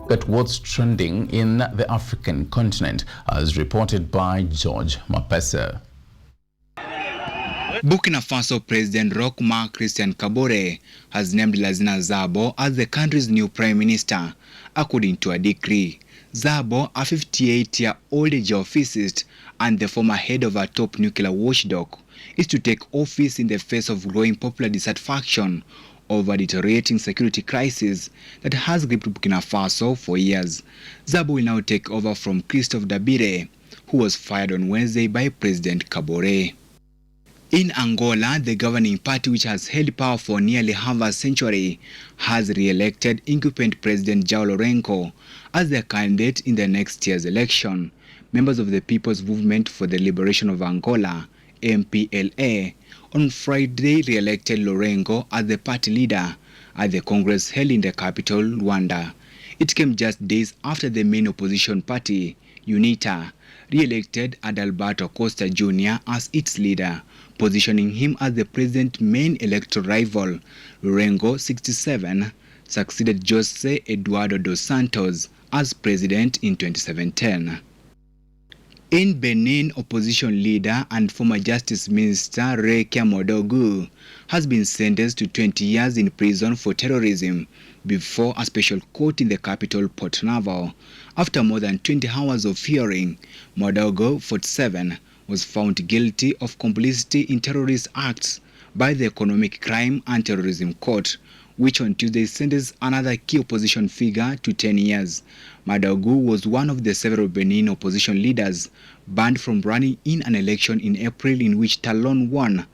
At what's trending in the African continent, as reported by George Mapesa. Burkina Faso President Roch Marc Christian Kabore has named Lazina Zabo as the country's new prime minister, according to a decree. Zabo, a 58-year-old geophysicist and the former head of a top nuclear watchdog, is to take office in the face of growing popular dissatisfaction over deteriorating security crisis that has gripped Burkina Faso for years. Zabo will now take over from Christophe Dabire, who was fired on Wednesday by President Kabore. In Angola, the governing party, which has held power for nearly half a century, has re-elected incumbent President João Lourenço as their candidate in the next year's election. Members of the People's Movement for the Liberation of Angola, MPLA, on Friday re-elected Lourenço as the party leader at the Congress held in the capital, Luanda. It came just days after the main opposition party, UNITA, re-elected Adalberto Costa Jr. as its leader, positioning him as the president's main electoral rival. Lourenço, 67, succeeded José Eduardo dos Santos as president in 2017. In Benin, opposition leader and former Justice Minister Rekia Modogu has been sentenced to 20 years in prison for terrorism before a special court in the capital, Port Novo. After more than 20 hours of hearing, Modogu, 47, was found guilty of complicity in terrorist acts by the Economic Crime and Terrorism Court, which on Tuesday sentenced another key opposition figure to 10 years. Modogu was one of the several Benin opposition leaders banned from running in an election in April in which Talon won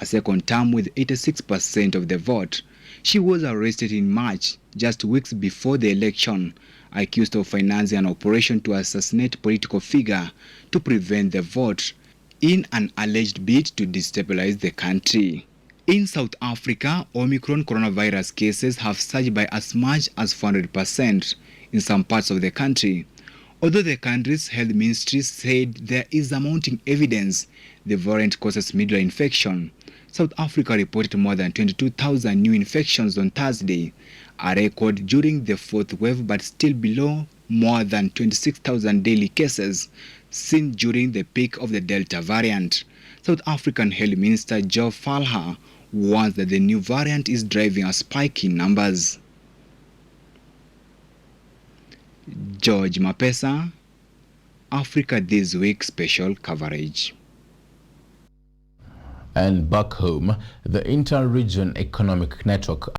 a second term with 86% of the vote. She was arrested in March, just weeks before the election, accused of financing an operation to assassinate political figure to prevent the vote in an alleged bid to destabilize the country. In South Africa, Omicron coronavirus cases have surged by as much as 400% in some parts of the country. Although the country's health ministry said there is mounting evidence the variant causes middle infection, South Africa reported more than 22,000 new infections on Thursday, a record during the fourth wave but still below more than 26,000 daily cases seen during the peak of the Delta variant. South African Health Minister Joe Falha warns that the new variant is driving a spike in numbers. George Mapesa, Africa This Week special coverage. And back home, the Inter-Region Economic Network